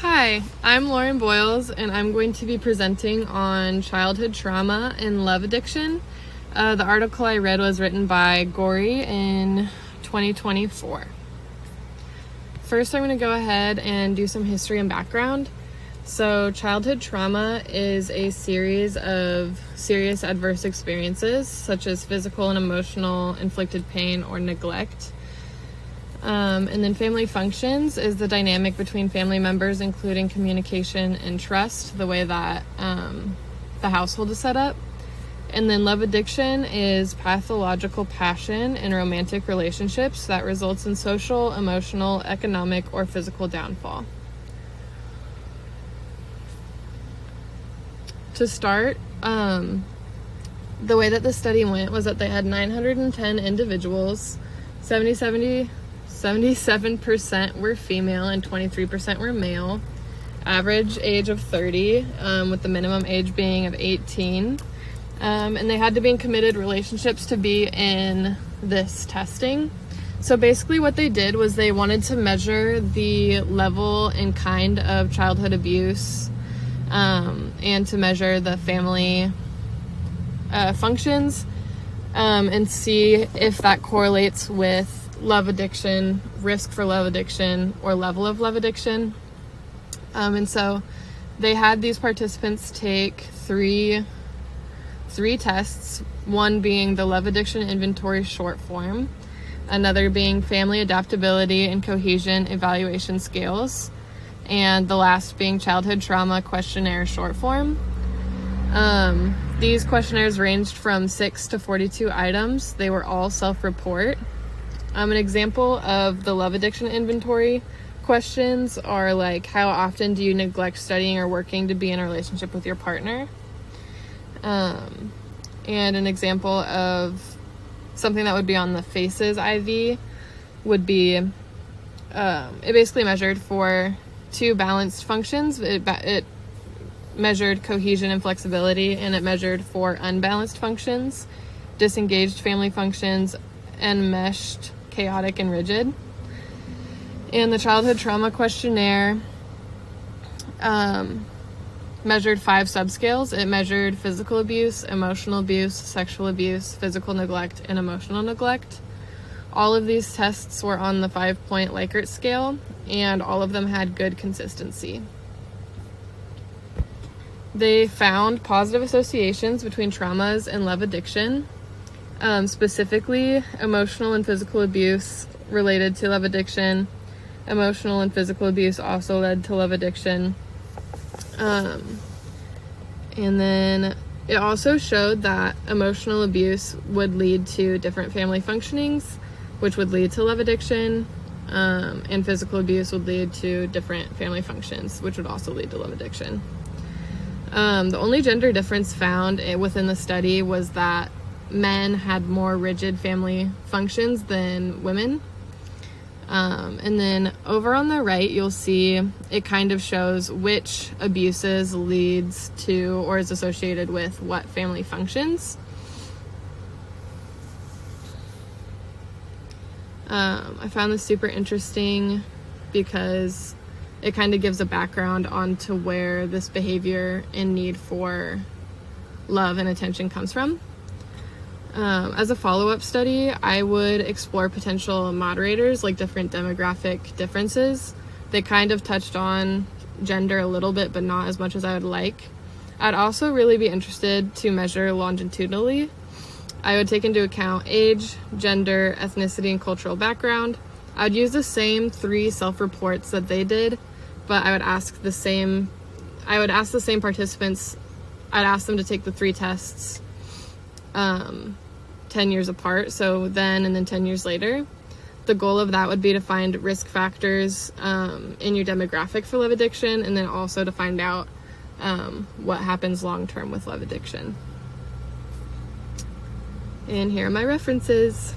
Hi, I'm Lauren Boyles, and I'm going to be presenting on childhood trauma and love addiction. The article I read was written by Gorey in 2024. First, I'm going to go ahead and do some history and background. So, childhood trauma is a series of serious adverse experiences, such as physical and emotional inflicted pain or neglect. And then family functions is the dynamic between family members, including communication and trust, the way that the household is set up. And then love addiction is pathological passion in romantic relationships that results in social, emotional, economic, or physical downfall. To start, the way that the study went was that they had 910 individuals, 77% were female and 23% were male. Average age of 30, with the minimum age being of 18. And they had to be in committed relationships to be in this testing. So basically what they did was they wanted to measure the level and kind of childhood abuse, and to measure the family functions, and see if that correlates with love addiction, risk for love addiction, or level of love addiction. And so they had these participants take three tests, one being the love addiction inventory short form, another being family adaptability and cohesion evaluation scales, and the last being childhood trauma questionnaire short form. These questionnaires ranged from 6 to 42 items. They were all self-report. An example of the love addiction inventory questions are like, how often do you neglect studying or working to be in a relationship with your partner? And an example of something that would be on the FACES IV would be, it basically measured for two balanced functions. It measured cohesion and flexibility, and it measured for unbalanced functions, disengaged family functions, enmeshed, chaotic, and rigid. And the childhood trauma questionnaire measured 5 subscales. It measured physical abuse, emotional abuse, sexual abuse, physical neglect, and emotional neglect. All of these tests were on the 5-point Likert scale, and all of them had good consistency. They found positive associations between traumas and love addiction. Specifically, emotional and physical abuse related to love addiction. Emotional and physical abuse also led to love addiction. And then it also showed that emotional abuse would lead to different family functionings, which would lead to love addiction. And physical abuse would lead to different family functions, which would also lead to love addiction. The only gender difference found within the study was that men had more rigid family functions than women. And then over on the right, you'll see it kind of shows which abuses leads to or is associated with what family functions. I found this super interesting because it kind of gives a background onto where this behavior and need for love and attention comes from. As a follow-up study, I would explore potential moderators, like different demographic differences. They kind of touched on gender a little bit, but not as much as I would like. I'd also really be interested to measure longitudinally. I would take into account age, gender, ethnicity, and cultural background. I would use the same 3 self-reports that they did, but I would ask the same participants, I'd ask them to take the 3 tests 10 years apart, so then and then 10 years later. The goal of that would be to find risk factors in your demographic for love addiction, and then also to find out what happens long-term with love addiction. And here are my references.